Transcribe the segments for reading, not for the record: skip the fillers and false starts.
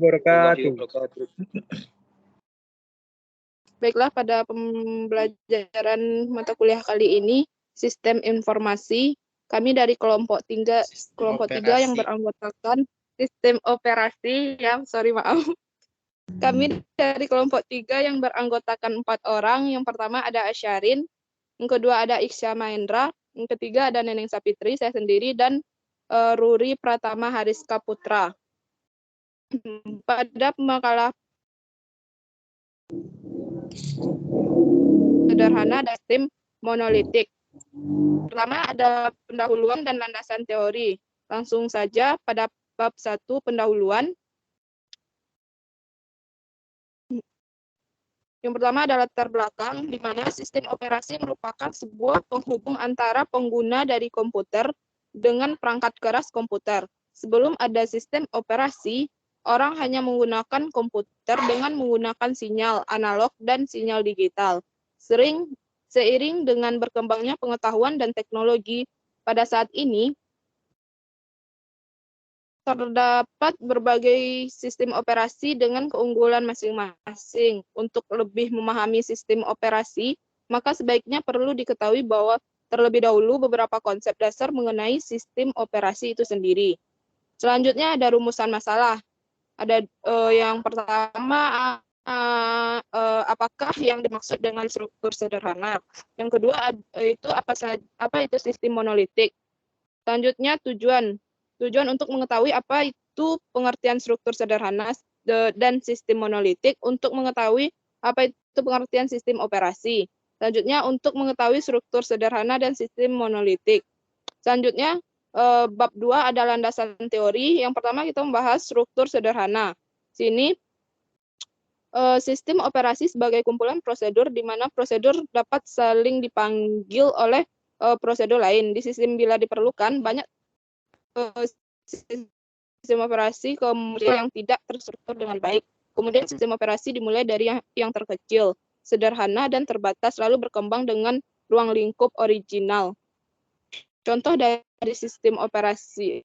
wabarakatuh. Baiklah, pada pembelajaran mata kuliah kali ini, Sistem Informasi, kami dari kelompok 3 yang beranggotakan Sistem Operasi, maaf. Kami dari kelompok 3 yang beranggotakan 4 orang. Yang pertama ada Asyarin, yang kedua ada Iksya Mahendra, yang ketiga ada Neneng Sapitri, saya sendiri, dan Ruri Pratama Hariska Putra. Pada makalah sederhana dan sistem monolitik. Pertama ada pendahuluan dan landasan teori. Langsung saja pada bab 1 pendahuluan. Yang pertama adalah latar belakang, di mana sistem operasi merupakan sebuah penghubung antara pengguna dari komputer dengan perangkat keras komputer. Sebelum ada sistem operasi, orang hanya menggunakan komputer dengan menggunakan sinyal analog dan sinyal digital. Seiring dengan berkembangnya pengetahuan dan teknologi pada saat ini, terdapat berbagai sistem operasi dengan keunggulan masing-masing. Untuk lebih memahami sistem operasi, maka sebaiknya perlu diketahui bahwa terlebih dahulu beberapa konsep dasar mengenai sistem operasi itu sendiri. Selanjutnya ada rumusan masalah. Ada yang pertama, apakah yang dimaksud dengan struktur sederhana. Yang kedua itu apa itu sistem monolitik. Selanjutnya tujuan untuk mengetahui apa itu pengertian struktur sederhana dan sistem monolitik, untuk mengetahui apa itu pengertian sistem operasi. Selanjutnya untuk mengetahui struktur sederhana dan sistem monolitik. Selanjutnya bab 2 ada landasan teori. Yang pertama kita membahas struktur sederhana. Sini sistem operasi sebagai kumpulan prosedur di mana prosedur dapat saling dipanggil oleh prosedur lain. Di sistem bila diperlukan, banyak sistem operasi kemudian yang tidak terstruktur dengan baik. Kemudian sistem operasi dimulai dari yang terkecil, sederhana, dan terbatas, lalu berkembang dengan ruang lingkup original. Contoh dari sistem operasi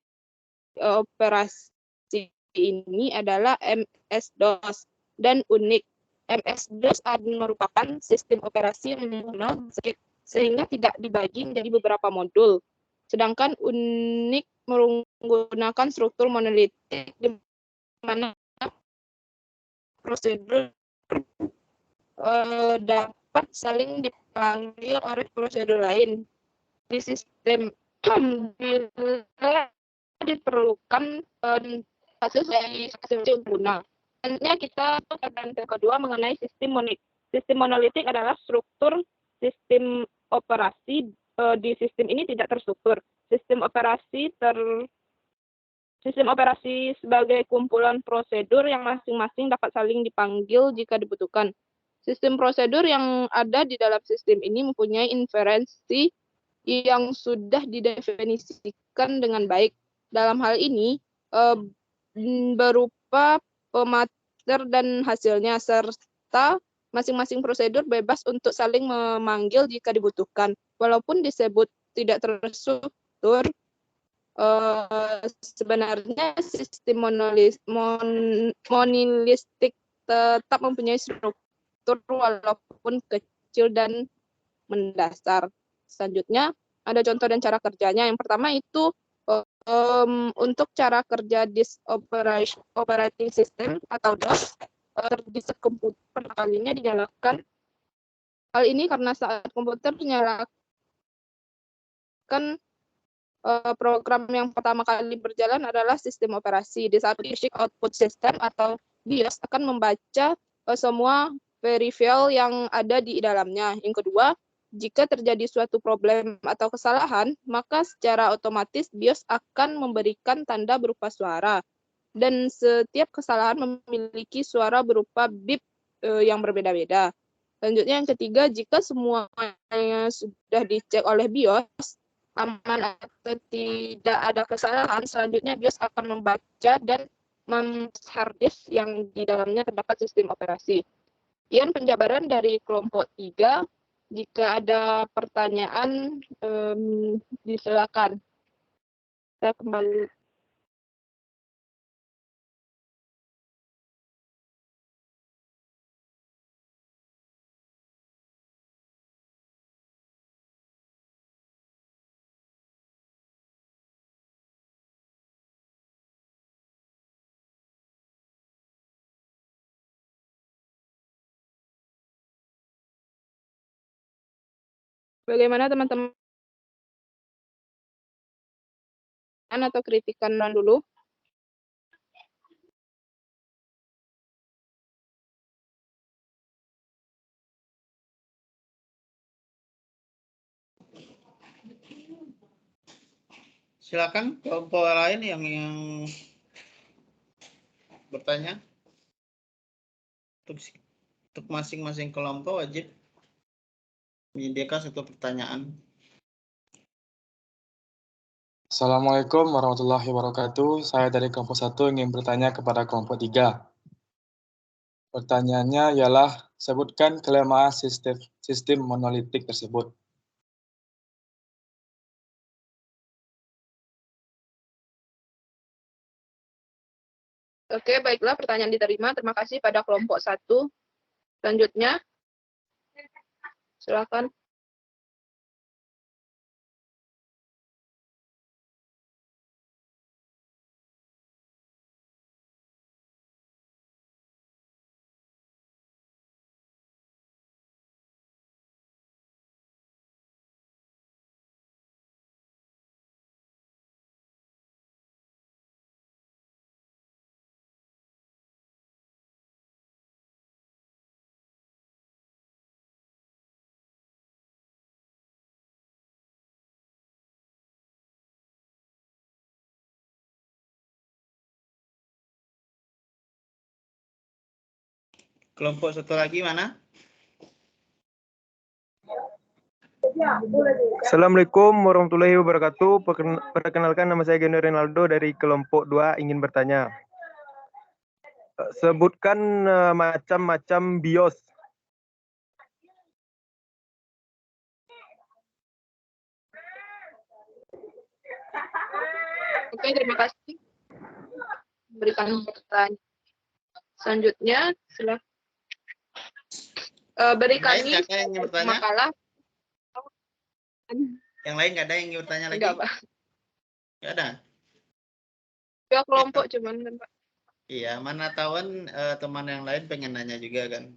ini adalah MS-DOS dan UNIX. MS-DOS merupakan sistem operasi yang menggunakan sehingga tidak dibagi menjadi beberapa modul. Sedangkan UNIX menggunakan struktur monolitik di mana prosedur dapat saling dipanggil oleh prosedur lain. Di sistem bila diperlukan kasus dari pengguna. Selanjutnya kita pada yang kedua mengenai sistem monolitik. Sistem monolitik adalah struktur sistem operasi di sistem ini tidak terstruktur. Sistem operasi sebagai kumpulan prosedur yang masing-masing dapat saling dipanggil jika dibutuhkan. Sistem prosedur yang ada di dalam sistem ini mempunyai inferensi yang sudah didefinisikan dengan baik. Dalam hal ini berupa pemater dan hasilnya, serta masing-masing prosedur bebas untuk saling memanggil jika dibutuhkan. Walaupun disebut tidak terstruktur, sebenarnya sistem monolistik tetap mempunyai struktur walaupun kecil dan mendasar. Selanjutnya ada contoh dan cara kerjanya. Yang pertama itu untuk cara kerja disk operating system atau DOS, disk komputer pertama kalinya dinyalakan. Hal ini karena saat komputer dinyalakan program yang pertama kali berjalan adalah sistem operasi. Di saat basic output system atau BIOS akan membaca semua peripheral yang ada di dalamnya. Yang kedua, jika terjadi suatu problem atau kesalahan, maka secara otomatis BIOS akan memberikan tanda berupa suara. Dan setiap kesalahan memiliki suara berupa bip yang berbeda-beda. Selanjutnya yang ketiga, jika semuanya sudah dicek oleh BIOS, aman atau tidak ada kesalahan, selanjutnya BIOS akan membaca dan harddisk yang di dalamnya terdapat sistem operasi. Sekian penjabaran dari kelompok 3. Jika ada pertanyaan, disilakan. Saya kembali. Bagaimana teman-teman atau kritikan dulu? Silakan kelompok lain yang bertanya. Untuk masing-masing kelompok wajib menyediakan satu pertanyaan. Assalamualaikum warahmatullahi wabarakatuh. Saya dari kelompok 1 ingin bertanya kepada kelompok 3. Pertanyaannya ialah, sebutkan kelemahan sistem monolitik tersebut. Oke, baiklah, pertanyaan diterima. Terima kasih pada kelompok 1. Selanjutnya, silakan. Kelompok satu lagi mana? Assalamualaikum warahmatullahi wabarakatuh. Perkenalkan, nama saya Geno Renaldo dari kelompok 2 ingin bertanya. Sebutkan macam-macam BIOS. Oke, terima kasih. Berikan pertanyaan. Selanjutnya, silakan. Berikan yang bertanya? makalah. Yang lain nggak ada yang ingin bertanya lagi? Enggak, Pak. Nggak ada? Ya, kelompok cuman kan, Pak. Iya, mana tahuan teman yang lain pengen nanya juga kan?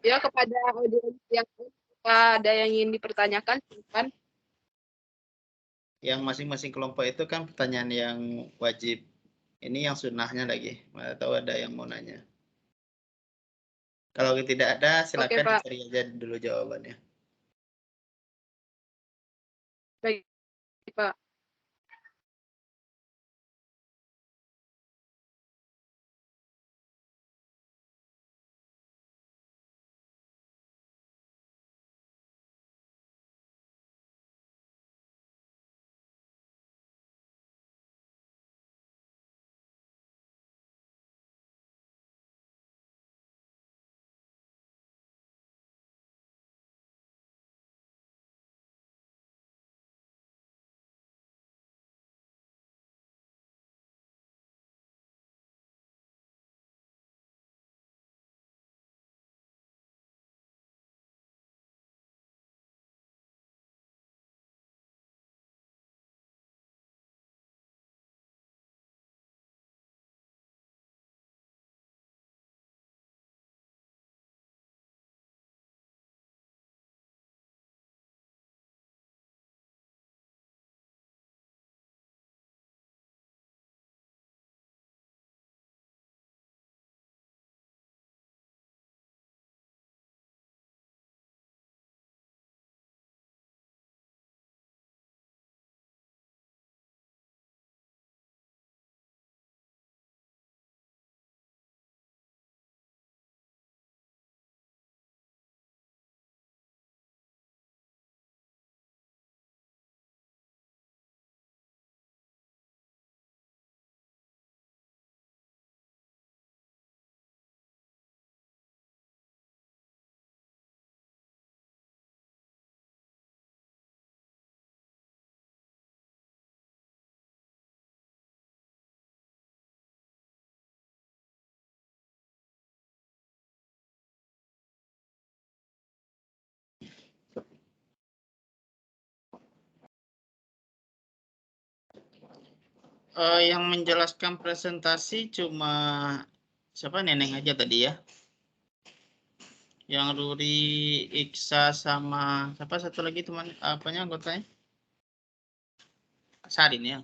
Ya, kepada audiens yang ada yang ingin dipertanyakan, silakan. Yang masing-masing kelompok itu kan pertanyaan yang wajib. Ini yang sunnahnya lagi. Mana tahu ada yang mau nanya. Kalau tidak ada, silakan Oke, Pak. dicari aja dulu jawabannya. Baik, Pak. Yang menjelaskan presentasi cuma siapa, Neneng aja tadi ya? Yang Ruri, Iksa, sama siapa satu lagi teman apanya anggotanya? Sarin ya.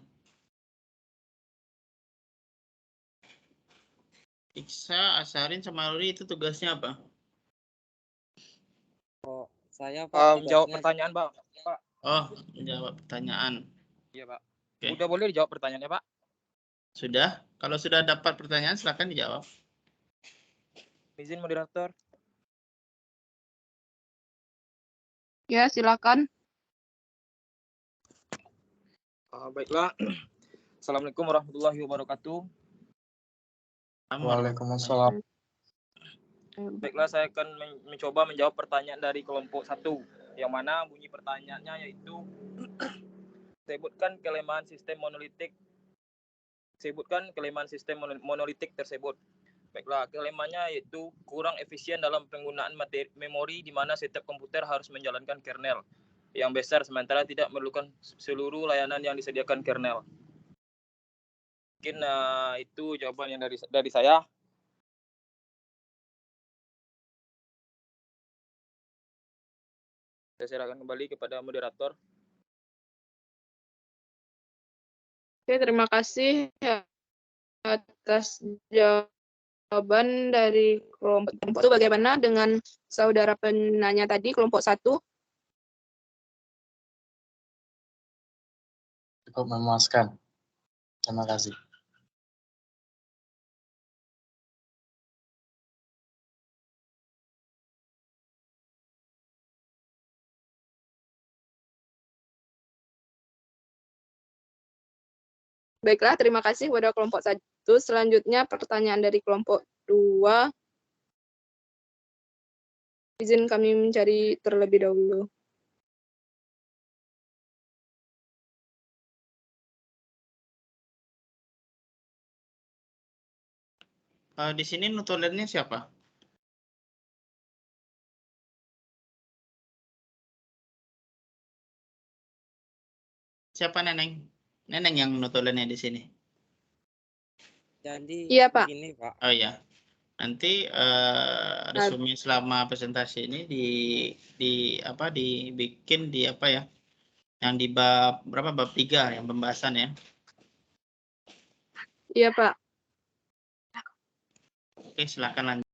Iksa, Asarin, sama Ruri itu tugasnya apa? Saya Pak Menjawab tugasnya pertanyaan Pak. Oh, menjawab pertanyaan. Iya Pak. Oke. Udah boleh dijawab pertanyaannya Pak? Sudah? Kalau sudah dapat pertanyaan silakan dijawab. Izin moderator. Ya, silakan. Baiklah. Assalamualaikum warahmatullahi wabarakatuh. Waalaikumsalam. Baiklah, saya akan mencoba menjawab pertanyaan dari kelompok 1, yang mana bunyi pertanyaannya yaitu sebutkan kelemahan sistem monolitik tersebut. Baiklah, kelemahannya yaitu kurang efisien dalam penggunaan memori di mana setiap komputer harus menjalankan kernel yang besar sementara tidak memerlukan seluruh layanan yang disediakan kernel. Mungkin itu jawaban yang dari saya. Saya serahkan kembali kepada moderator. Oke, terima kasih atas jawaban dari kelompok itu. Bagaimana dengan saudara penanya tadi, kelompok 1? Cukup memuaskan. Terima kasih. Baiklah, terima kasih kepada kelompok 1. Selanjutnya pertanyaan dari kelompok 2. Izin kami mencari terlebih dahulu. Di sini nutulennya siapa? Siapa Neneng? Neneng yang nutulennya di sini. jadi Iya, Pak. begini Pak. Oh ya. Nanti resume selama presentasi ini dibikin di apa ya? Yang di bab berapa? Bab 3 yang pembahasan ya. Iya, Pak. Oke, silakan lanjut.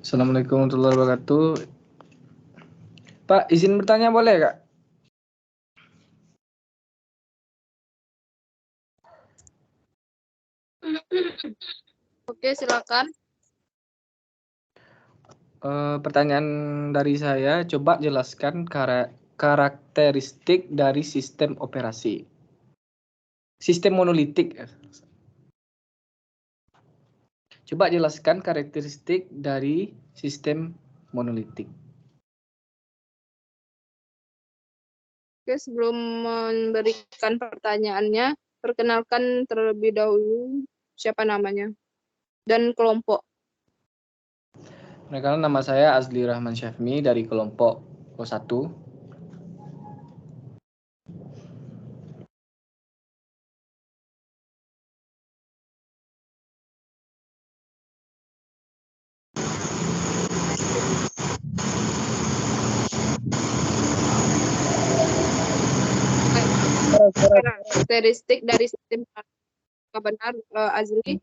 Assalamualaikum warahmatullahi wabarakatuh. Pak, izin bertanya boleh, Kak? Oke, silakan. Pertanyaan dari saya, coba jelaskan karakteristik dari sistem operasi. Sistem monolitik. Coba jelaskan karakteristik dari sistem monolitik. Oke, sebelum memberikan pertanyaannya, perkenalkan terlebih dahulu siapa namanya dan kelompok. Perkenalkan, nama saya Azli Rahman Syafmi dari kelompok 1. karakteristik dari sistem benar, Azli?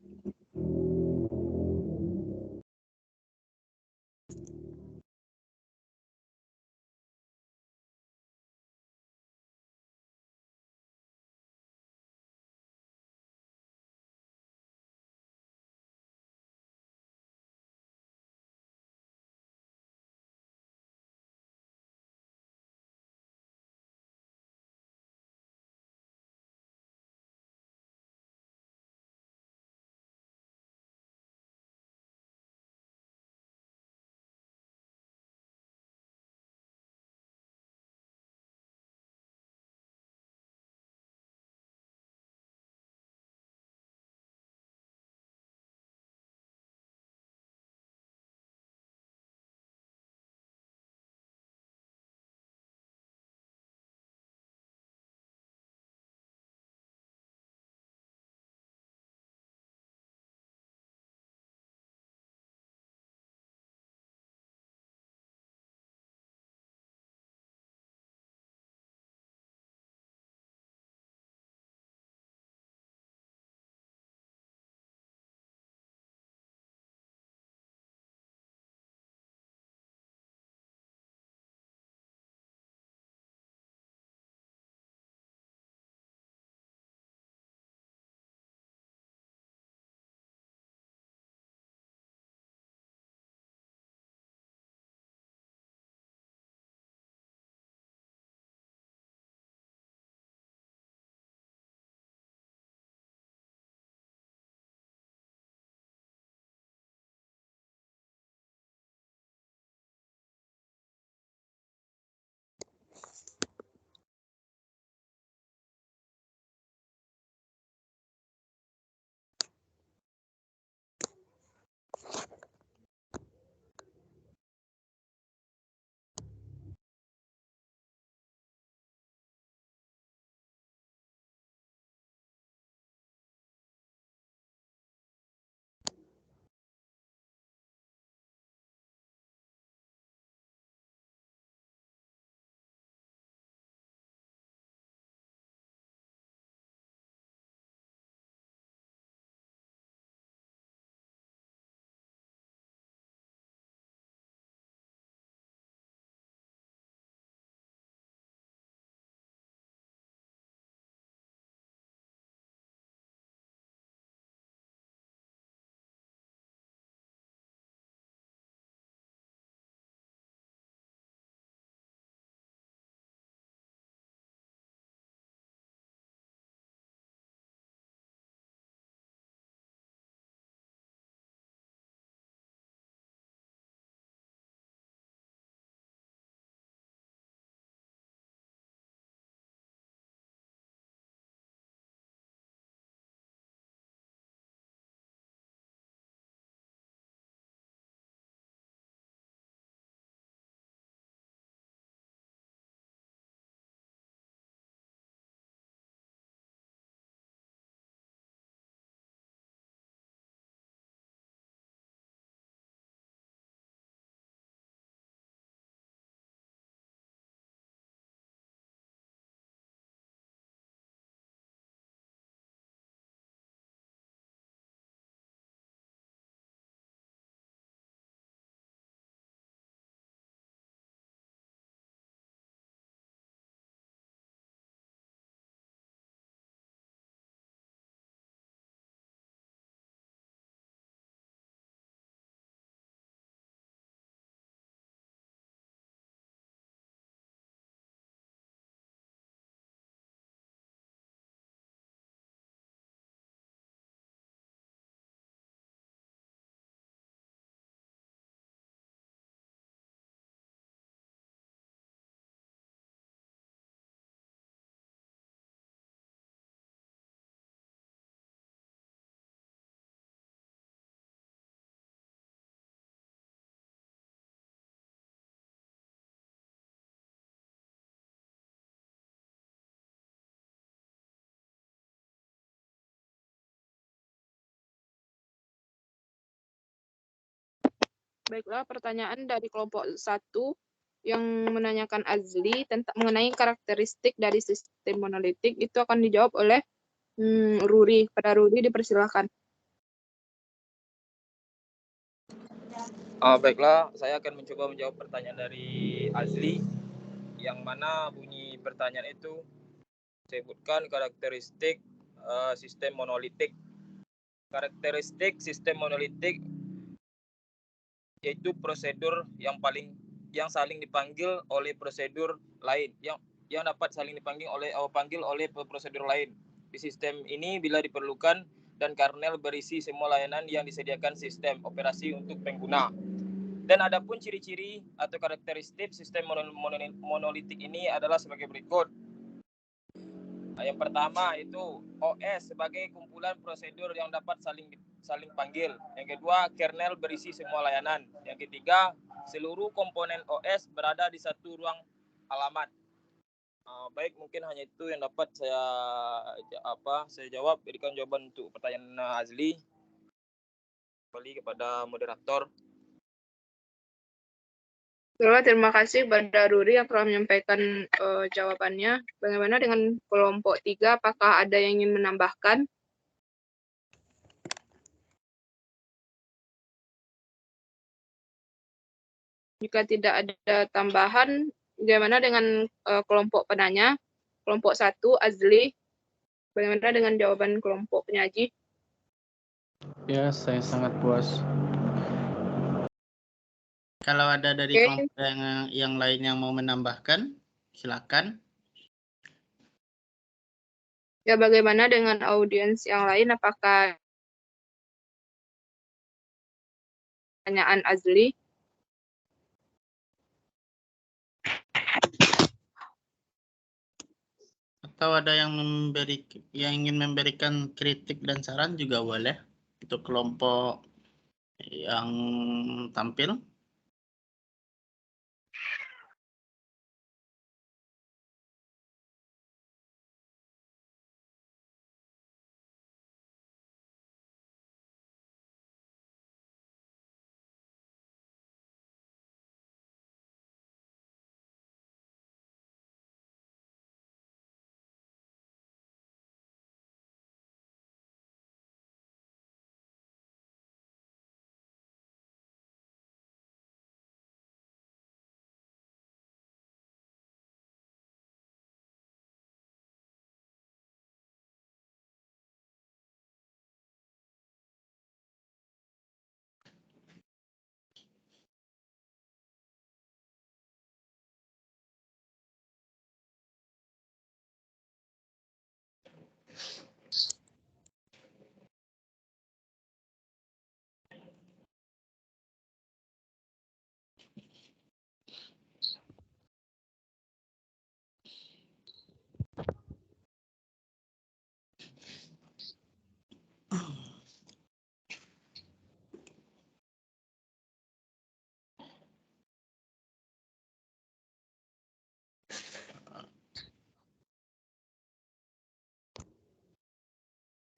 Baiklah, pertanyaan dari kelompok 1. yang menanyakan Azli tentang mengenai karakteristik dari sistem monolitik itu akan dijawab oleh Ruri. Pada Ruri dipersilakan. Baiklah, saya akan mencoba menjawab pertanyaan dari Azli, yang mana bunyi pertanyaan itu sebutkan karakteristik sistem monolitik. Karakteristik sistem monolitik yaitu prosedur yang saling dipanggil oleh prosedur lain, yang dapat saling dipanggil oleh prosedur lain. Di sistem ini bila diperlukan dan kernel berisi semua layanan yang disediakan sistem operasi untuk pengguna. Dan adapun ciri-ciri atau karakteristik sistem monolitik ini adalah sebagai berikut. Yang pertama itu OS sebagai kumpulan prosedur yang dapat saling panggil. Yang kedua, kernel berisi semua layanan. Yang ketiga, seluruh komponen OS berada di satu ruang alamat. Baik, mungkin hanya itu yang dapat saya jawab. Berikan jawaban untuk pertanyaan Azli. Kembali kepada moderator. Terima kasih kepada Ruri yang telah menyampaikan jawabannya. Bagaimana dengan kelompok 3? Apakah ada yang ingin menambahkan? Jika tidak ada tambahan, bagaimana dengan kelompok penanya? Kelompok 1, Azli. Bagaimana dengan jawaban kelompok penyaji? Ya, saya sangat puas. Kalau ada dari kelompok yang lain yang mau menambahkan, silakan. Ya, bagaimana dengan audiens yang lain? Apakah pertanyaan Azli? Atau ada yang ingin memberikan kritik dan saran juga boleh untuk kelompok yang tampil.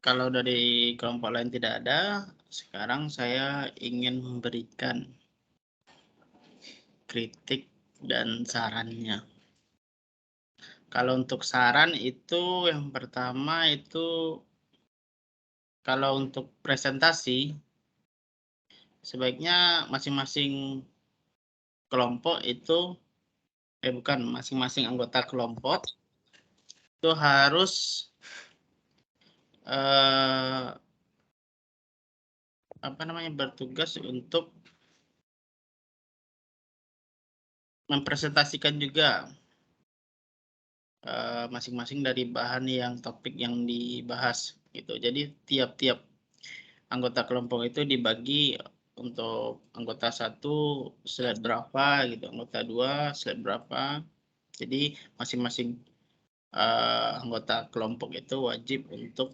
Kalau dari kelompok lain tidak ada, sekarang saya ingin memberikan kritik dan sarannya. Kalau untuk saran itu yang pertama itu kalau untuk presentasi sebaiknya masing-masing kelompok itu masing-masing anggota kelompok itu harus bertugas untuk mempresentasikan juga masing-masing dari bahan yang topik yang dibahas gitu. Jadi tiap-tiap anggota kelompok itu dibagi untuk anggota 1 slide berapa gitu, anggota 2 slide berapa. Jadi masing-masing anggota kelompok itu wajib untuk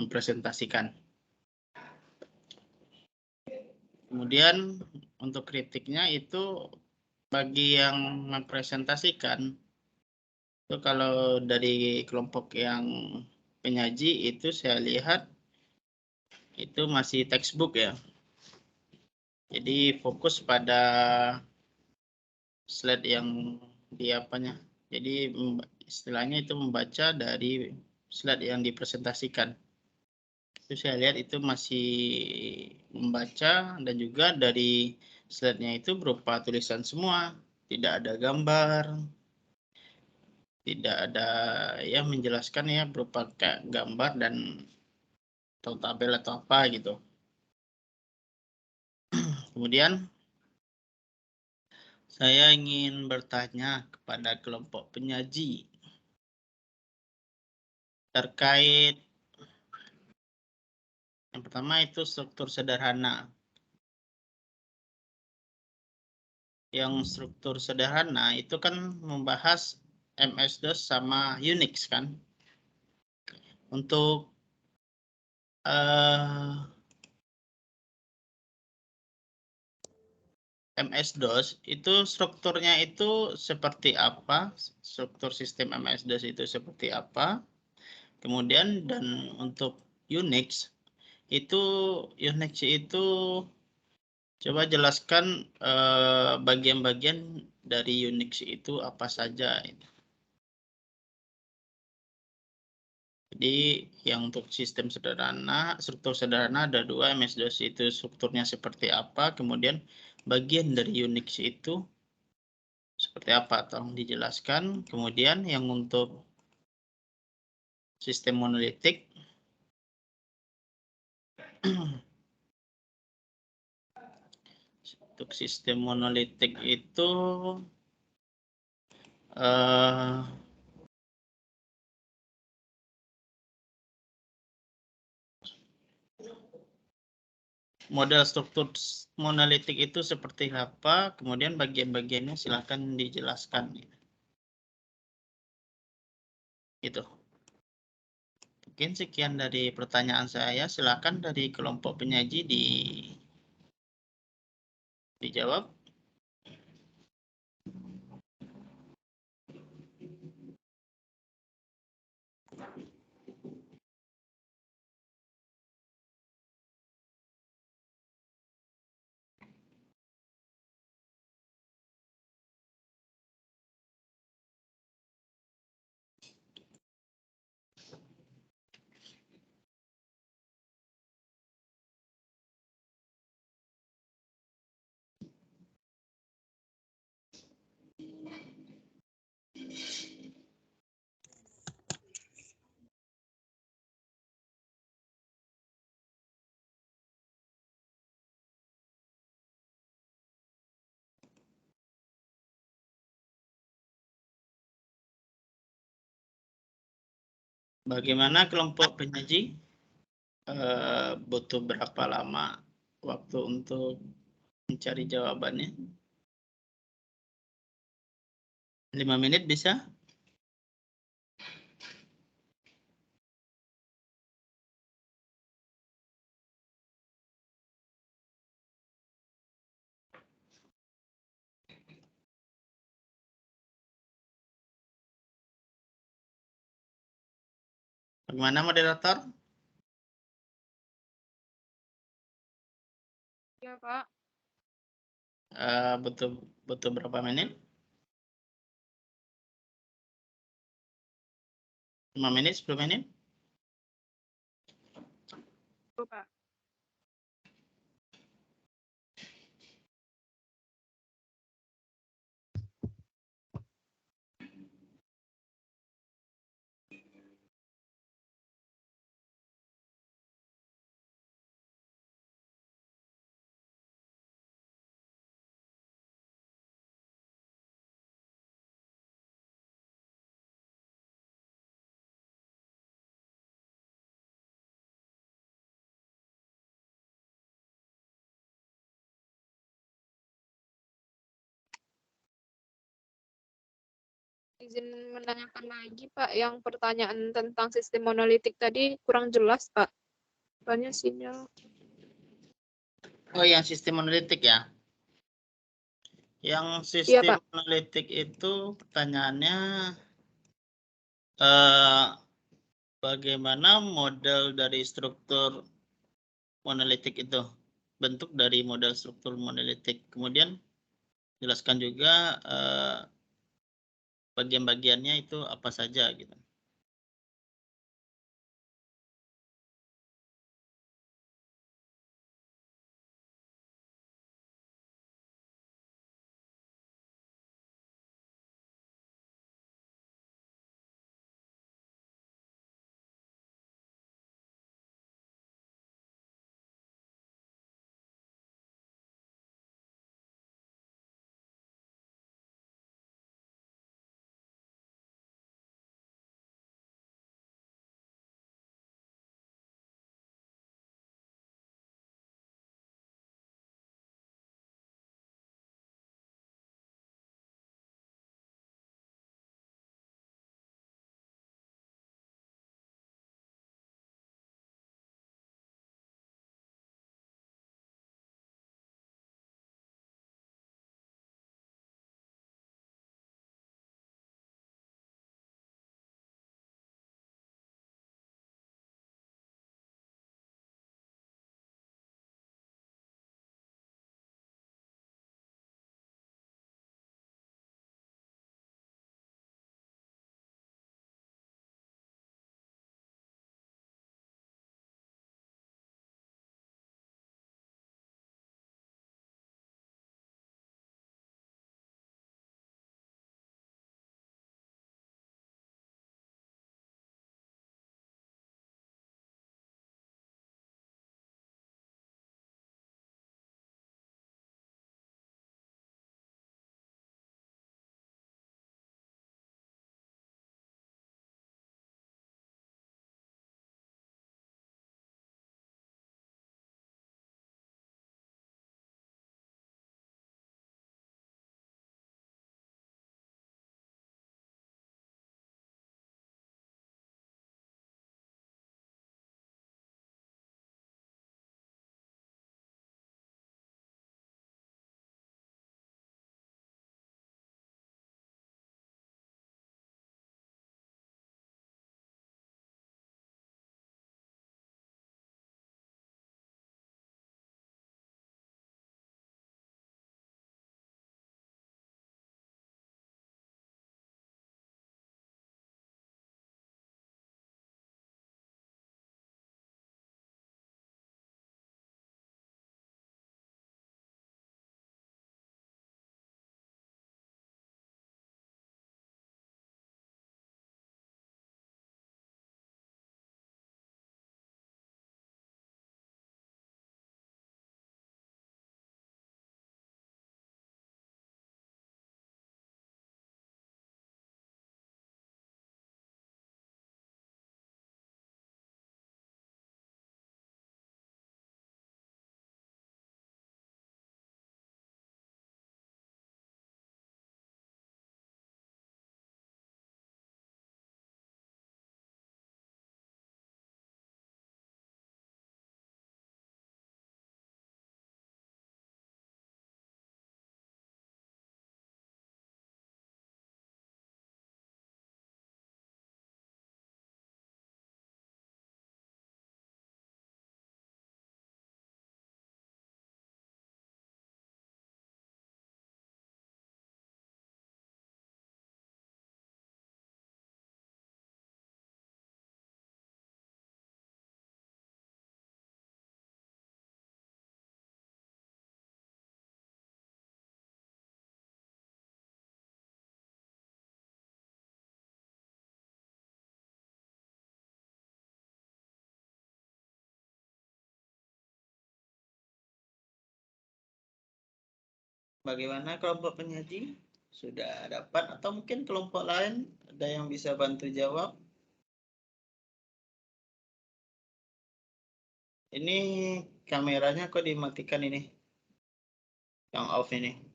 mempresentasikan. Kemudian untuk kritiknya itu bagi yang mempresentasikan itu kalau dari kelompok yang penyaji itu saya lihat itu masih textbook ya. Jadi fokus pada slide yang di apanya. Jadi istilahnya itu membaca dari slide yang dipresentasikan. Itu saya lihat itu masih membaca, dan juga dari slide-nya itu berupa tulisan semua, tidak ada gambar, tidak ada yang menjelaskan ya berupa kayak gambar dan atau tabel atau apa gitu. Kemudian saya ingin bertanya kepada kelompok penyaji terkait yang pertama itu struktur sederhana. Yang struktur sederhana itu kan membahas MS-DOS sama Unix kan. Untuk MS-DOS itu strukturnya itu seperti apa? Struktur sistem MS-DOS itu seperti apa? Kemudian dan untuk Unix itu coba jelaskan bagian-bagian dari Unix itu apa saja. Jadi yang untuk sistem sederhana, struktur sederhana ada 2, MS-DOS itu strukturnya seperti apa, kemudian bagian dari Unix itu seperti apa, tolong dijelaskan. Kemudian yang untuk sistem monolitik, untuk sistem monolitik itu model struktur monolitik itu seperti apa, kemudian bagian-bagiannya silakan dijelaskan. Gitu. Mungkin sekian dari pertanyaan saya. Silakan dari kelompok penyaji dijawab. Bagaimana kelompok penyaji? Butuh berapa lama waktu untuk mencari jawabannya? 5 menit bisa? Bagaimana moderator? Ya, Pak. Butuh berapa menit? 5 menit, 10 menit? Pak. Izin menanyakan lagi, Pak, yang pertanyaan tentang sistem monolitik tadi kurang jelas, Pak. Soalnya sinyal. Oh, yang sistem monolitik ya? Yang Iya, sistem Pak. monolitik itu pertanyaannya bagaimana model dari struktur monolitik itu? Bentuk dari model struktur monolitik. Kemudian jelaskan juga bagian-bagiannya itu apa saja gitu. Bagaimana kelompok penyaji? Sudah dapat atau mungkin kelompok lain ada yang bisa bantu jawab? Ini kameranya kok dimatikan ini? Yang off ini.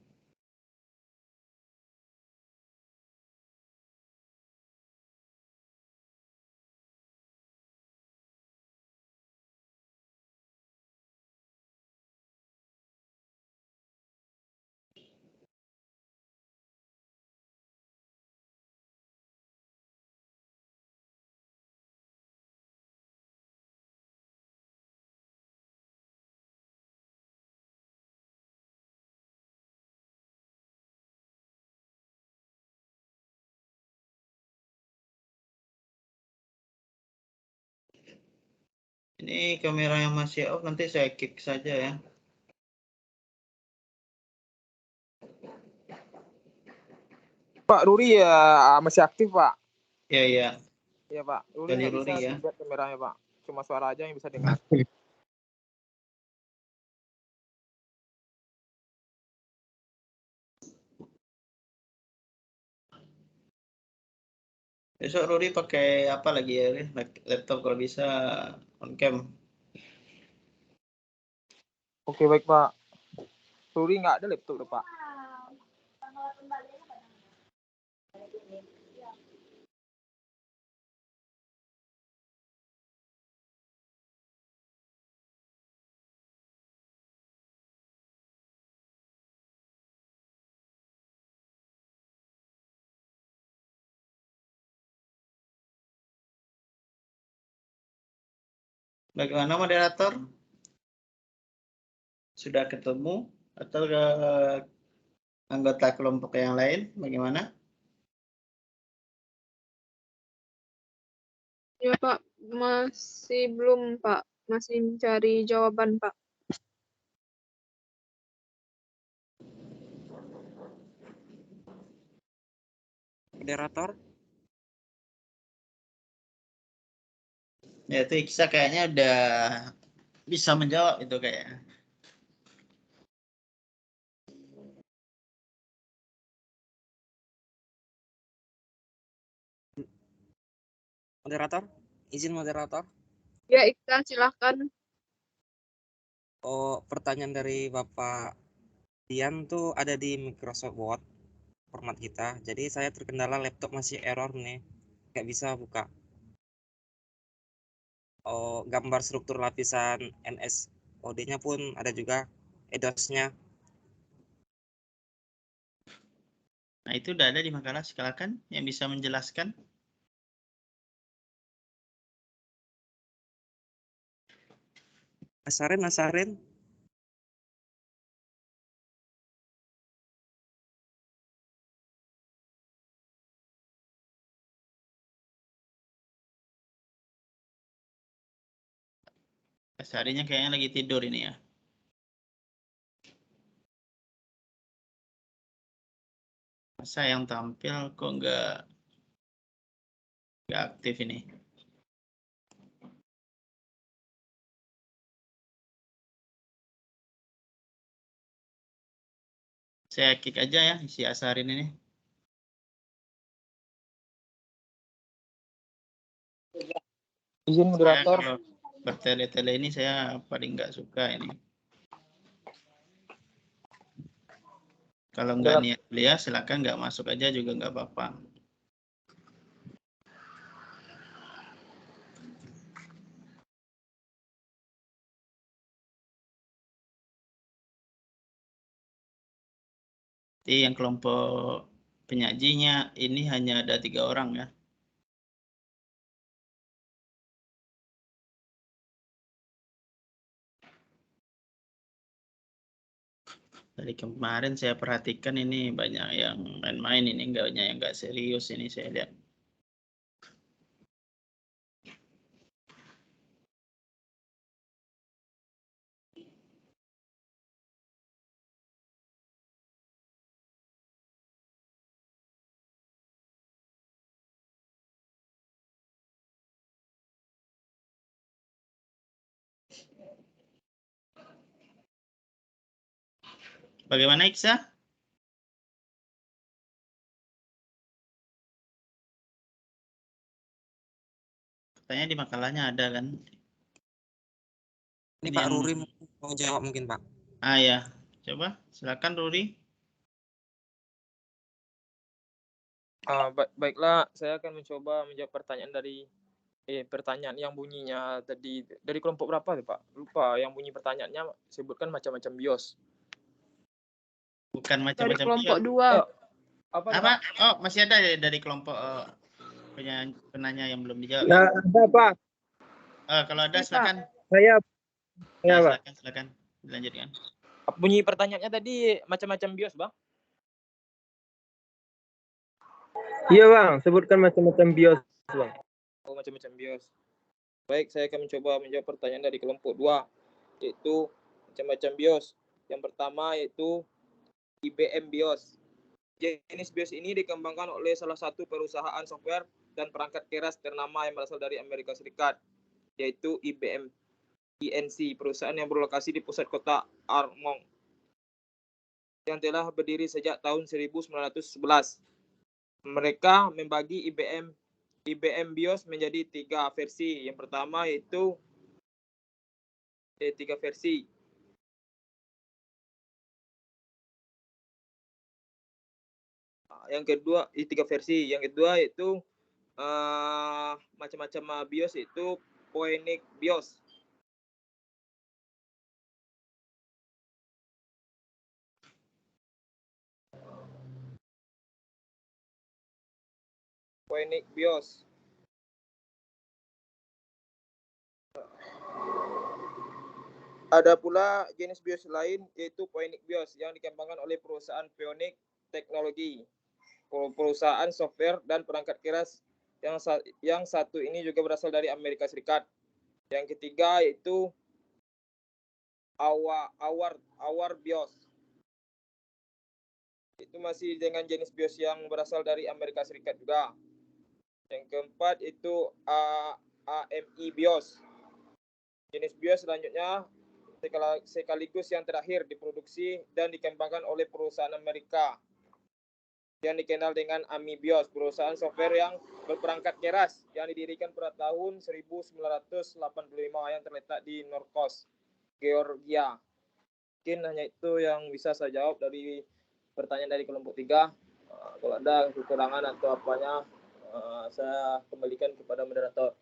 Ini kamera yang masih off, nanti saya kick saja ya. Pak Ruri ya masih aktif, Pak. Ya, ya. Iya, Pak. Ruri Dari nggak bisa Ruri ya. lihat kameranya, Pak. Cuma suara aja yang bisa dengar. Besok Ruri pakai apa lagi ya? Laptop kalau bisa on cam. Oke, baik, Pak. Ruri nggak ada laptop, loh, Pak. Bagaimana moderator? Sudah ketemu atau ke anggota kelompok yang lain? Bagaimana? Ya, Pak. Masih belum, Pak. Masih mencari jawaban, Pak. Moderator, Ya, itu Iksa kayaknya udah bisa menjawab itu kayaknya. moderator, izin moderator. Ya, Iksan, silahkan. Oh, pertanyaan dari Bapak Dian tuh ada di Microsoft Word format kita. Jadi saya terkendala laptop masih error nih, nggak bisa buka. Oh, gambar struktur lapisan NSOD-nya pun ada juga EDOS-nya. Nah, itu udah ada di makalah, silakan yang bisa menjelaskan. Nasarin. Seharinya kayaknya lagi tidur ini ya. Masa yang tampil kok nggak aktif ini? Saya kick aja ya si Asarin ini. Izin moderator. Saya kalau bertele-tele ini saya paling nggak suka ini. Kalau nggak niat kuliah, silakan nggak masuk aja juga nggak apa-apa. Jadi yang kelompok penyajinya ini hanya ada 3 orang ya. Dari kemarin saya perhatikan ini banyak yang main-main ini, banyak yang nggak serius ini saya lihat. Bagaimana Iksa? Katanya di makalahnya ada kan? Ini Pak Ruri mau jawab mungkin, Pak. Ah ya, coba silakan Ruri. Baiklah, saya akan mencoba menjawab pertanyaan yang bunyinya tadi dari kelompok berapa tuh, Pak? Lupa yang bunyi pertanyaannya sebutkan macam-macam BIOS. Bukan Dari macam-macam kelompok BIOS. 2. Apa? Oh, masih ada dari kelompok penanya yang belum dijawab. Nah, ada Pak. Kalau ada silakan. Saya Ya, Pak. silakan dilanjutkan. Bunyi pertanyaannya tadi macam-macam BIOS, Bang? Iya Bang, sebutkan macam-macam BIOS Bang. Oh, macam-macam BIOS. Baik, saya akan mencoba menjawab pertanyaan dari kelompok 2, yaitu macam-macam BIOS. Yang pertama yaitu IBM BIOS. Jenis BIOS ini dikembangkan oleh salah satu perusahaan software dan perangkat keras ternama yang berasal dari Amerika Serikat, yaitu IBM INC, perusahaan yang berlokasi di pusat kota Armonk, yang telah berdiri sejak tahun 1911. Mereka membagi IBM BIOS menjadi 3 versi. Yang pertama yaitu 3 versi. Yang kedua 3 versi. Yang kedua yaitu macam-macam BIOS, itu Phoenix BIOS. Phoenix BIOS. Ada pula jenis BIOS lain yaitu Phoenix BIOS yang dikembangkan oleh perusahaan Phoenix Technology, perusahaan software dan perangkat keras yang satu ini juga berasal dari Amerika Serikat. Yang ketiga yaitu Our BIOS. Itu masih dengan jenis BIOS yang berasal dari Amerika Serikat juga. Yang keempat itu AMI BIOS. Jenis BIOS selanjutnya sekaligus yang terakhir diproduksi dan dikembangkan oleh perusahaan Amerika yang dikenal dengan AMI BIOS, perusahaan software yang berperangkat keras yang didirikan pada tahun 1985 yang terletak di North Coast, Georgia. Mungkin hanya itu yang bisa saya jawab dari pertanyaan dari kelompok 3. Kalau ada kekurangan atau apanya, saya kembalikan kepada moderator.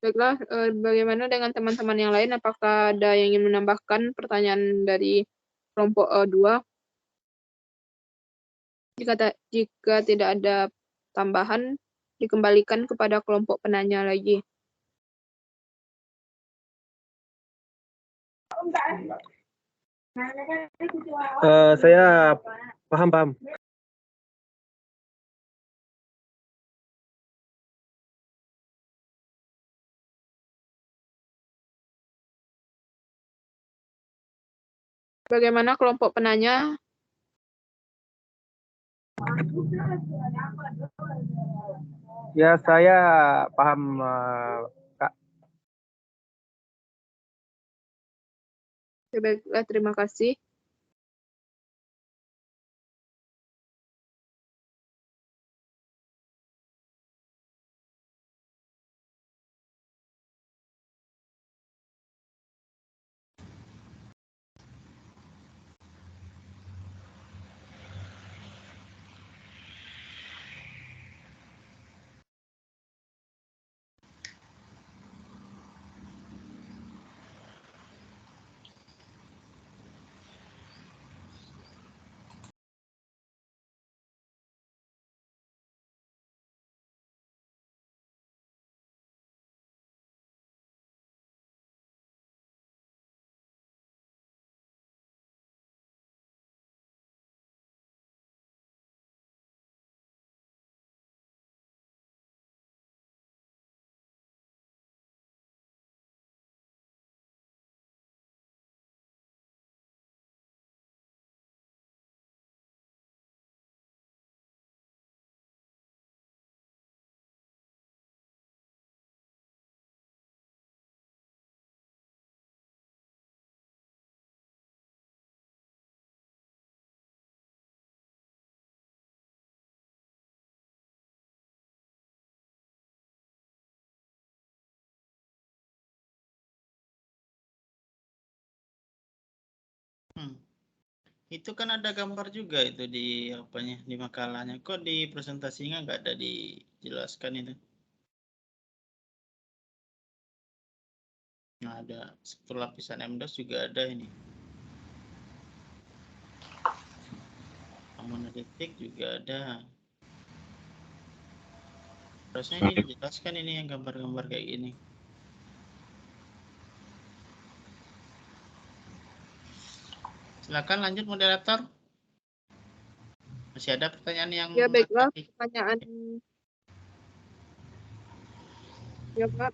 Baiklah, bagaimana dengan teman-teman yang lain? Apakah ada yang ingin menambahkan pertanyaan dari kelompok 2? Jika tidak ada tambahan, dikembalikan kepada kelompok penanya lagi. Saya paham. Bagaimana kelompok penanya? Ya, saya paham, Kak. Baiklah, terima kasih. Itu kan ada gambar juga itu di apanya, di makalahnya. Kok di presentasinya nggak ada dijelaskan itu? Nah, ada struktur lapisan M-DOS juga ada ini. Monolitik juga ada. Harusnya ini dijelaskan ini yang gambar-gambar kayak gini. Silakan lanjut moderator. Masih ada pertanyaan yang Ya, baiklah. tadi? Pertanyaan. Ya, Pak.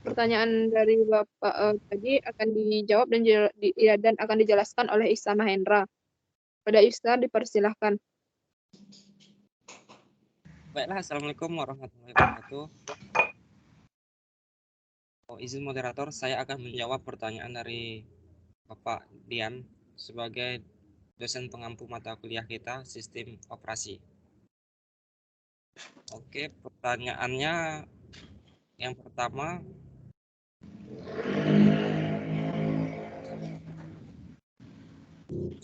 Pertanyaan dari Bapak tadi akan dijawab dan akan dijelaskan oleh Ihsan Mahendra. Pada Ihsan dipersilahkan. Baiklah, Assalamualaikum warahmatullahi wabarakatuh. Izin moderator, saya akan menjawab pertanyaan dari Bapak Dian sebagai dosen pengampu mata kuliah kita, sistem operasi. Oke, pertanyaannya yang pertama,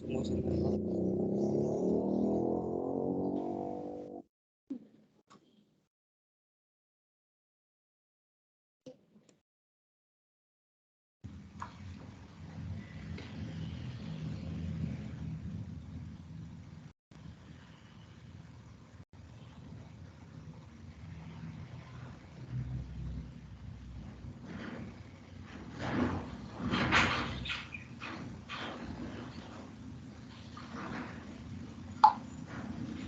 tunggu sebentar.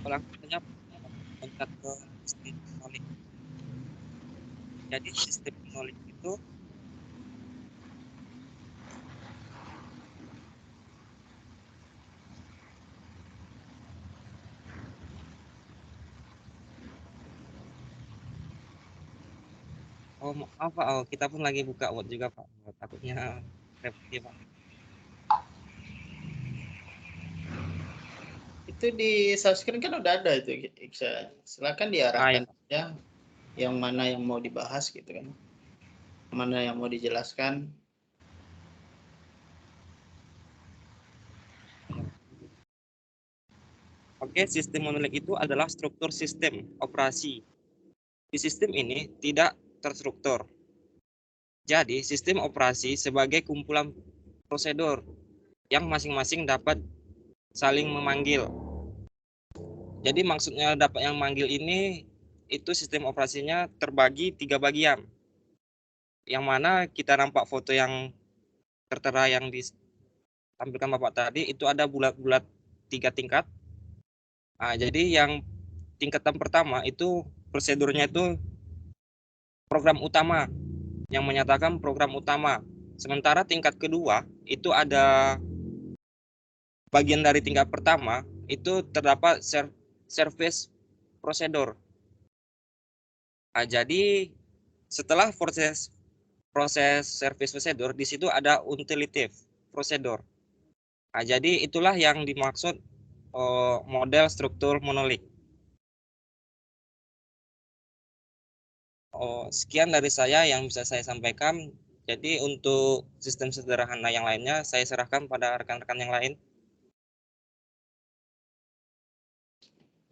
Langsung saja loncat ke sistem monolit. Jadi sistem monolit itu maaf Pak, kita pun lagi buka Word juga Pak. Takutnya repot Pak. Itu di subscribe kan udah ada itu, Iksan. Silakan diarahkan aja yang mana yang mau dibahas gitu kan. Mana yang mau dijelaskan. Oke, sistem monolit itu adalah struktur sistem operasi. Di sistem ini tidak terstruktur. Jadi, sistem operasi sebagai kumpulan prosedur yang masing-masing dapat saling memanggil. Jadi maksudnya dapat yang manggil ini, itu sistem operasinya terbagi 3 bagian. Yang mana kita nampak foto yang tertera yang ditampilkan Bapak tadi, itu ada bulat-bulat 3 tingkat. Nah, jadi yang tingkatan pertama itu prosedurnya itu program utama, yang menyatakan program utama. Sementara tingkat kedua itu ada bagian dari tingkat pertama, itu terdapat service prosedur. Nah, jadi setelah proses service prosedur, di situ ada utilitive prosedur. Nah, jadi itulah yang dimaksud model struktur monolit. Sekian dari saya yang bisa saya sampaikan. Jadi untuk sistem sederhana yang lainnya saya serahkan pada rekan-rekan yang lain.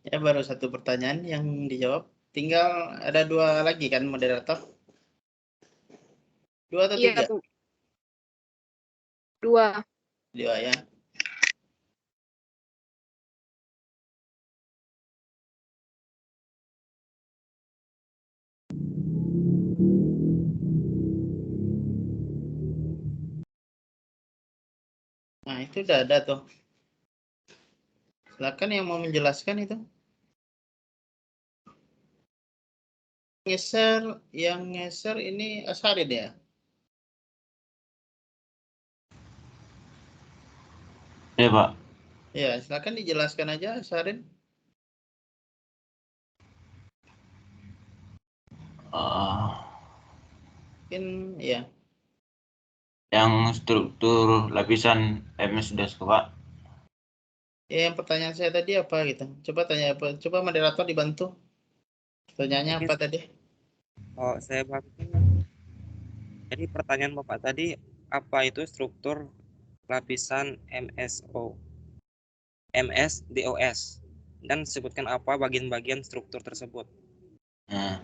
Ya, baru satu pertanyaan yang dijawab. Tinggal ada 2 lagi kan moderator? 2 atau 3? Iya, Bu. 2. 2 ya. Nah, itu udah ada tuh. Silakan yang mau menjelaskan itu. Yang ngeser ini Asarid ya? Ya Pak. Ya, silakan dijelaskan aja Asarid. Mungkin ya. Yang struktur lapisan MS sudah Pak. Ya, yang pertanyaan saya tadi apa gitu? Coba tanya apa? Coba moderator dibantu. Pertanyaannya apa tadi? Saya bantu. Jadi pertanyaan Bapak tadi, apa itu struktur lapisan MS-DOS? Dan sebutkan apa bagian-bagian struktur tersebut. Nah.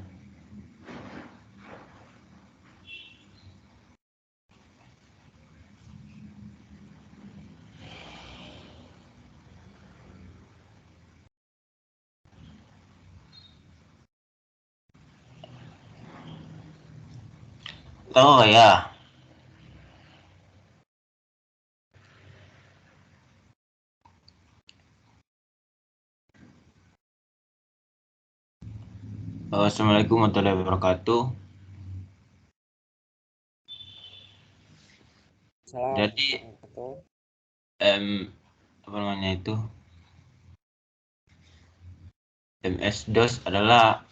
Oh ya. Assalamualaikum warahmatullahi wabarakatuh. Jadi apa namanya itu, MS-DOS adalah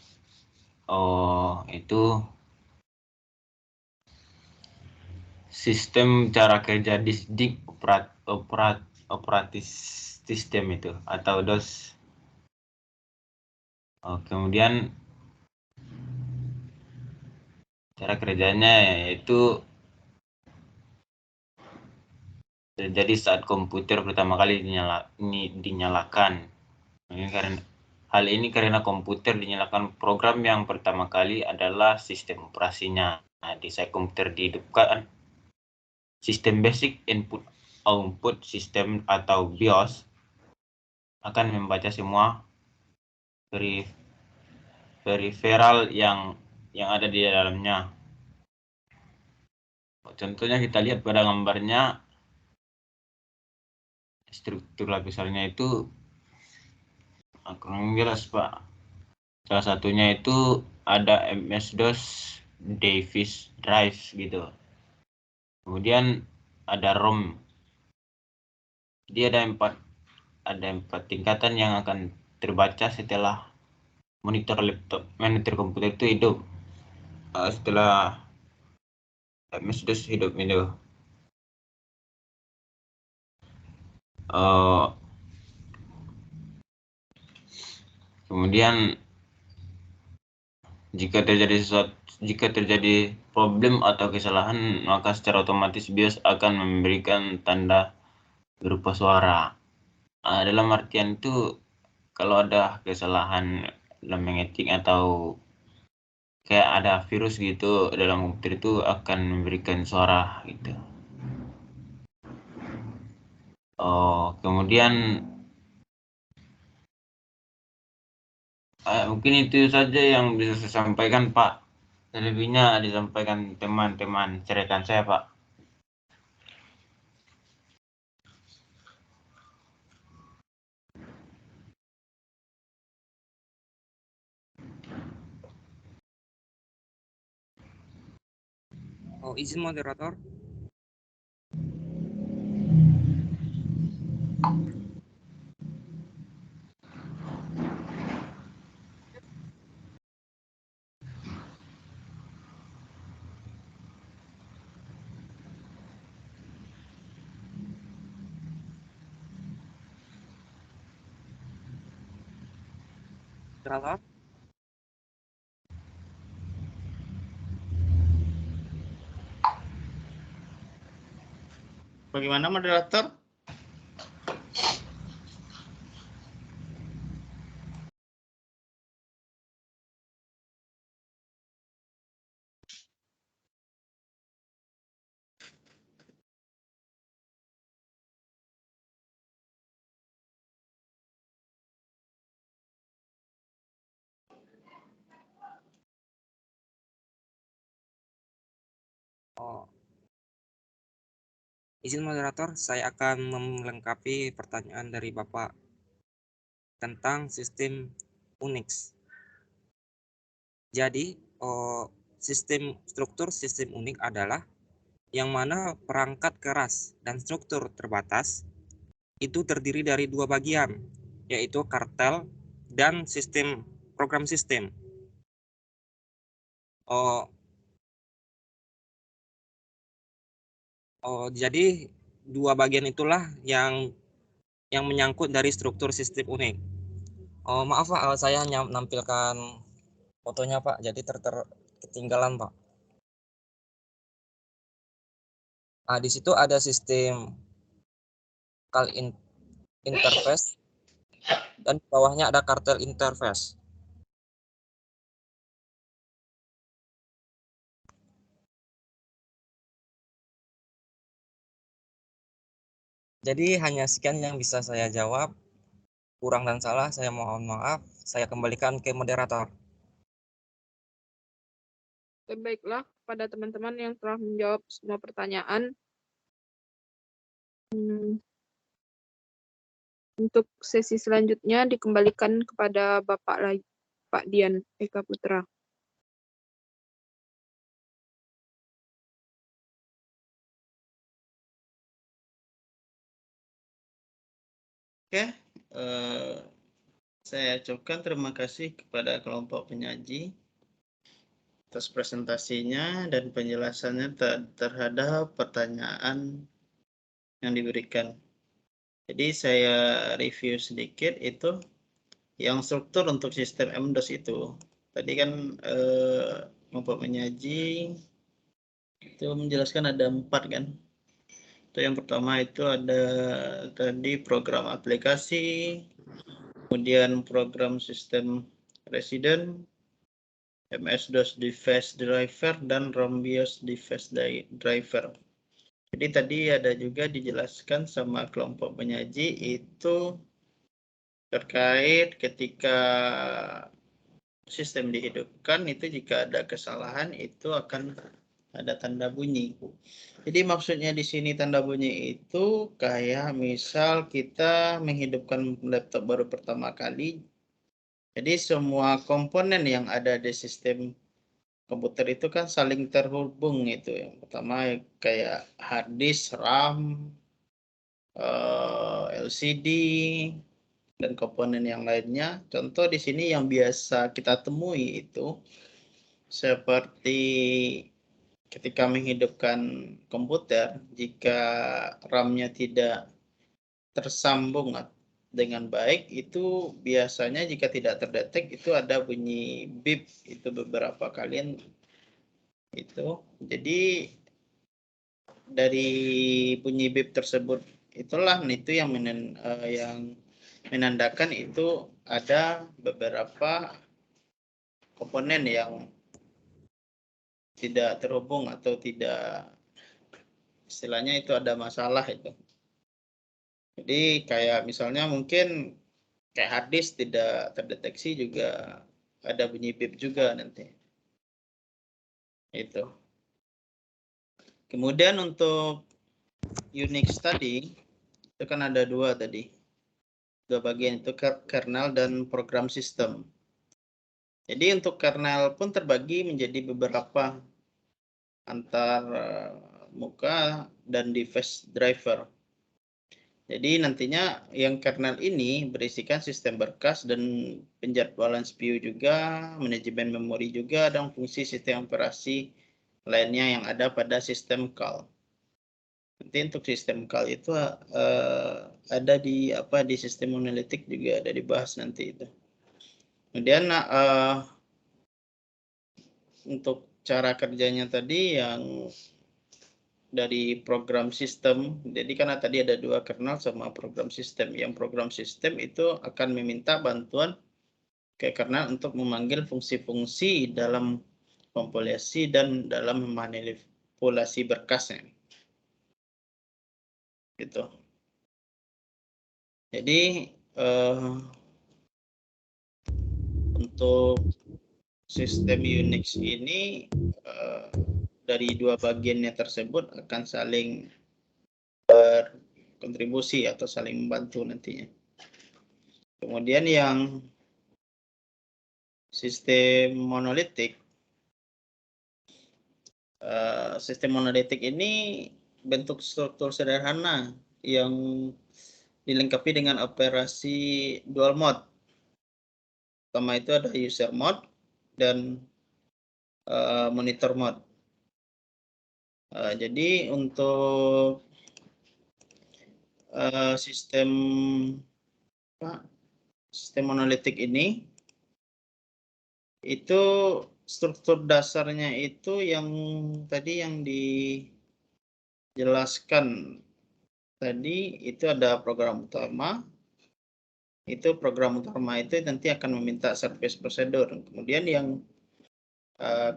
itu sistem cara kerja disk operatif sistem itu atau DOS. Kemudian cara kerjanya yaitu terjadi saat komputer pertama kali dinyalakan. Hal ini karena komputer dinyalakan program yang pertama kali adalah sistem operasinya. Di saat komputer dihidupkan, sistem basic input output system atau BIOS akan membaca semua peripheral yang ada di dalamnya. Contohnya kita lihat pada gambarnya, struktur lapisannya itu kurang jelas Pak. Salah satunya itu ada MS-DOS Davis Drive gitu. Kemudian ada ROM. Dia ada empat tingkatan yang akan terbaca setelah monitor komputer itu hidup. Setelah MS-DOS hidup itu. Kemudian jika terjadi problem atau kesalahan, maka secara otomatis BIOS akan memberikan tanda berupa suara. Dalam artian itu, kalau ada kesalahan dalam mengetik atau kayak ada virus gitu dalam komputer itu akan memberikan suara gitu. Kemudian mungkin itu saja yang bisa saya sampaikan Pak. Selebihnya disampaikan teman-teman rekan saya Pak. Izin moderator. Moderator. Bagaimana moderator? Izin moderator, saya akan melengkapi pertanyaan dari Bapak tentang sistem Unix. Jadi, struktur sistem Unix adalah yang mana perangkat keras dan struktur terbatas itu terdiri dari dua bagian, yaitu kartel dan program sistem. Jadi dua bagian itulah yang menyangkut dari struktur sistem Unix. Maaf Pak, saya hanya menampilkan fotonya Pak, jadi ketinggalan Pak. Di situ ada sistem call interface dan di bawahnya ada kartel interface. Jadi hanya sekian yang bisa saya jawab. Kurang dan salah saya mohon maaf. Saya kembalikan ke moderator. Baiklah, kepada teman-teman yang telah menjawab semua pertanyaan. Untuk sesi selanjutnya dikembalikan kepada Bapak lagi. Pak Dian Eka Putra. Oke, saya ucapkan terima kasih kepada kelompok penyaji atas presentasinya dan penjelasannya terhadap pertanyaan yang diberikan. Jadi saya review sedikit itu yang struktur untuk sistem MDOS itu. Tadi kan kelompok penyaji itu menjelaskan ada 4 kan. Itu yang pertama itu ada tadi program aplikasi, kemudian program sistem resident, MS-DOS device driver, dan ROM-BIOS device driver. Jadi tadi ada juga dijelaskan sama kelompok penyaji itu terkait ketika sistem dihidupkan itu jika ada kesalahan itu akan ada tanda bunyi. Jadi maksudnya di sini tanda bunyi itu kayak misal kita menghidupkan laptop baru pertama kali. Jadi semua komponen yang ada di sistem komputer itu kan saling terhubung itu. Yang pertama kayak hard disk, RAM, LCD, dan komponen yang lainnya. Contoh di sini yang biasa kita temui itu seperti ketika menghidupkan komputer, jika RAM-nya tidak tersambung dengan baik, itu biasanya jika tidak terdetek itu ada bunyi beep itu beberapa kalian itu. Jadi dari bunyi beep tersebut itulah itu yang menandakan itu ada beberapa komponen yang tidak terhubung atau tidak, istilahnya itu ada masalah itu. Jadi kayak misalnya mungkin kayak hard disk tidak terdeteksi juga ada bunyi beep juga nanti. Itu. Kemudian untuk Unix tadi itu kan ada dua bagian itu kernel dan program sistem. Jadi untuk kernel pun terbagi menjadi beberapa antar muka dan device driver. Jadi nantinya yang kernel ini berisikan sistem berkas dan penjadwalan CPU juga, manajemen memori juga, dan fungsi sistem operasi lainnya yang ada pada sistem call. Nanti untuk sistem call itu ada di sistem monolitik juga ada dibahas nanti itu. Kemudian untuk cara kerjanya tadi yang dari program sistem, jadi karena tadi ada dua kernel sama program sistem. Yang program sistem itu akan meminta bantuan ke kernel untuk memanggil fungsi-fungsi dalam kompilasi dan dalam memanipulasi berkasnya. Gitu. Jadi untuk sistem Unix ini dari dua bagiannya tersebut akan saling berkontribusi atau saling membantu nantinya. Kemudian yang sistem monolitik, ini bentuk struktur sederhana yang dilengkapi dengan operasi dual mode. Pertama itu ada user mode dan monitor mode. Jadi untuk sistem monolitik ini itu struktur dasarnya itu yang tadi yang dijelaskan tadi itu ada program utama. Itu program utama itu nanti akan meminta service procedure. Kemudian yang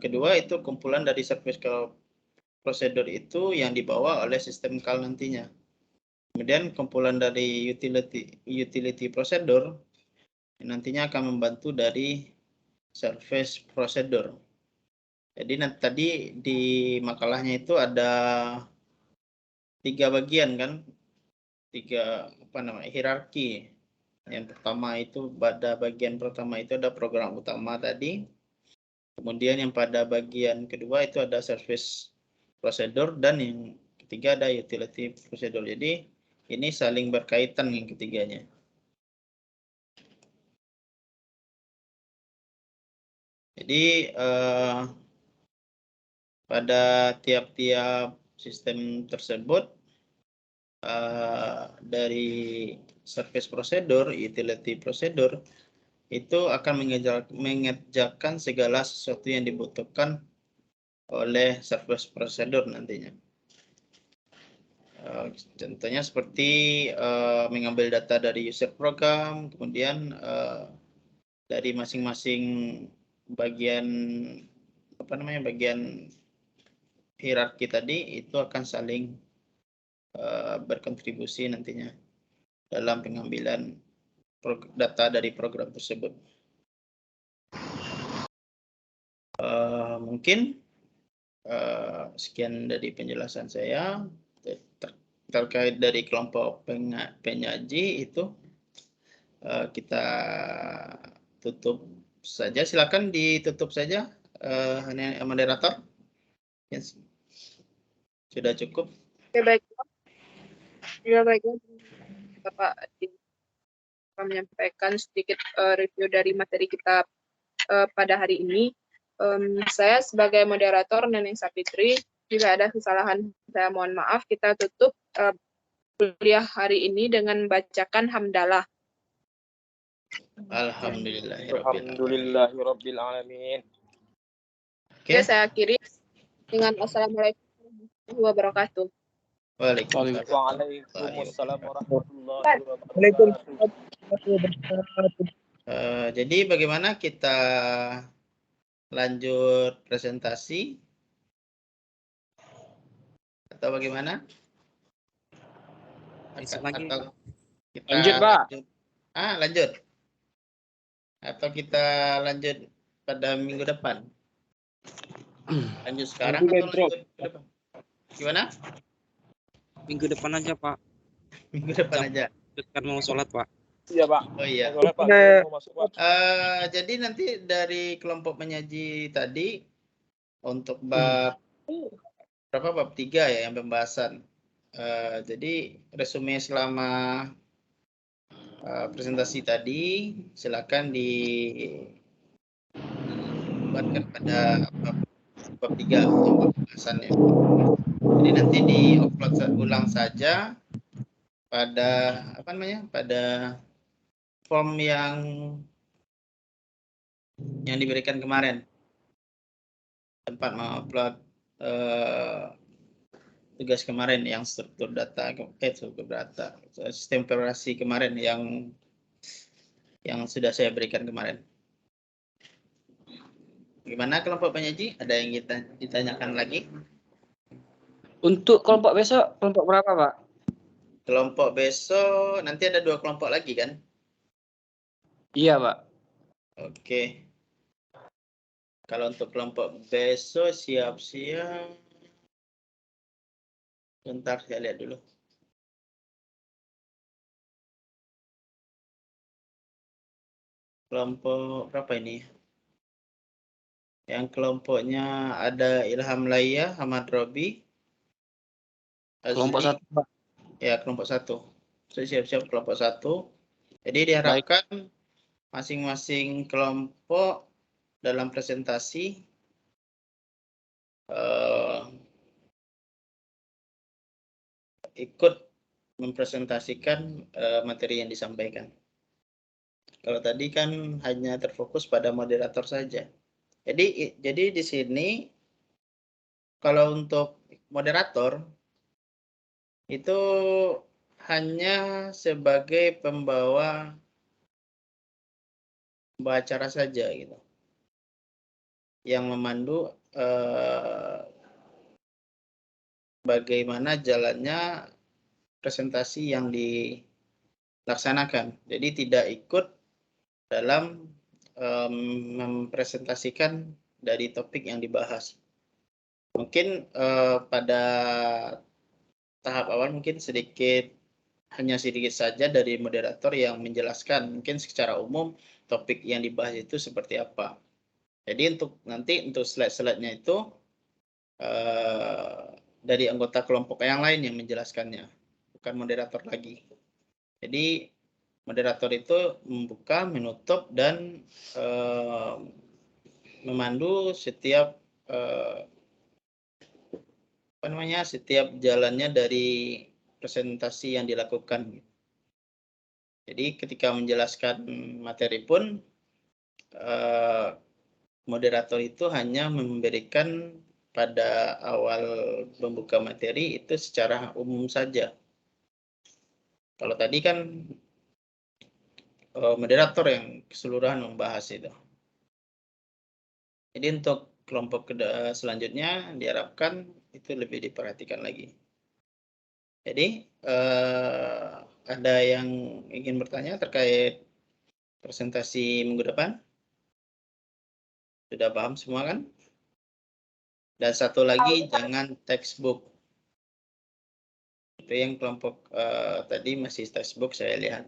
kedua itu kumpulan dari service procedure itu yang dibawa oleh sistem call nantinya. Kemudian kumpulan dari utility procedure nantinya akan membantu dari service procedure. Jadi tadi di makalahnya itu ada 3 bagian kan, 3 hierarki. Yang pertama itu pada bagian pertama itu ada program utama tadi. Kemudian yang pada bagian kedua itu ada service procedure dan yang ketiga ada utility procedure. Jadi ini saling berkaitan yang ketiganya. Jadi pada tiap-tiap sistem tersebut dari service procedure, utility procedure itu akan mengerjakan segala sesuatu yang dibutuhkan oleh service procedure nantinya. Contohnya seperti mengambil data dari user program, kemudian dari masing-masing bagian bagian hierarki tadi itu akan saling berkontribusi nantinya dalam pengambilan data dari program tersebut. Mungkin sekian dari penjelasan saya terkait dari kelompok penyaji itu. Kita tutup saja. Silakan ditutup saja, moderator. Yes. Sudah cukup. Oke, baik. Ya, baik. Bapak menyampaikan sedikit review dari materi kita pada hari ini. Saya sebagai moderator Neneng Sapitri, jika ada kesalahan saya mohon maaf. Kita tutup kuliah hari ini dengan membacakan hamdalah. Alhamdulillahirabbil alamin. Oke, saya akhiri dengan assalamualaikum warahmatullahi wabarakatuh. Waalaikumsalam warahmatullahi wabarakatuh. Jadi bagaimana kita lanjut presentasi atau bagaimana? Besok lagi. Atau kita Lanjut, Pak. Lanjut. Atau kita lanjut pada minggu depan? Lanjut sekarang atau lanjut ke depan? Gimana? Minggu depan aja, Pak. Minggu depan aja. Kan mau sholat, Pak. Iya, Pak. Oh iya. Sholat, Pak. Mau masuk, Pak. Jadi nanti dari kelompok penyaji tadi untuk bab berapa, bab 3 ya yang pembahasan. Jadi resume selama presentasi tadi silakan dibuatkan pada bab 3 untuk pembahasannya. Jadi nanti di-upload ulang saja pada pada form yang diberikan kemarin. Tempat mengupload tugas kemarin yang struktur data, sistem operasi kemarin yang sudah saya berikan kemarin. Gimana kelompok penyaji? Ada yang kita ditanyakan lagi? Untuk kelompok besok, kelompok berapa, Pak? Kelompok besok nanti ada 2 kelompok lagi kan? Iya, Pak. Oke. Kalau untuk kelompok besok siap-siap. Bentar saya lihat dulu. Kelompok berapa ini? Yang kelompoknya ada Ilham Laya, Ahmad Robi, Kelompok Azli. 1, Pak. Ya, kelompok 1. Saya siap-siap kelompok 1. Jadi diharapkan masing-masing kelompok dalam presentasi ikut mempresentasikan materi yang disampaikan. Kalau tadi kan hanya terfokus pada moderator saja. Jadi di sini kalau untuk moderator itu hanya sebagai pembawa acara saja gitu. Yang memandu bagaimana jalannya presentasi yang dilaksanakan. Jadi tidak ikut dalam mempresentasikan dari topik yang dibahas. Mungkin pada tahap awal mungkin sedikit hanya sedikit saja dari moderator yang menjelaskan mungkin secara umum topik yang dibahas itu seperti apa. Jadi untuk slide-slide-nya itu dari anggota kelompok yang lain yang menjelaskannya, bukan moderator lagi. Jadi moderator itu membuka, menutup, dan memandu setiap setiap jalannya dari presentasi yang dilakukan. Jadi ketika menjelaskan materi pun moderator itu hanya memberikan pada awal membuka materi itu secara umum saja. Kalau tadi kan moderator yang keseluruhan membahas itu. Jadi untuk kelompok selanjutnya diharapkan itu lebih diperhatikan lagi. Jadi ada yang ingin bertanya terkait presentasi minggu depan? Sudah paham semua kan? Dan satu lagi, jangan textbook. Itu yang kelompok tadi masih textbook saya lihat.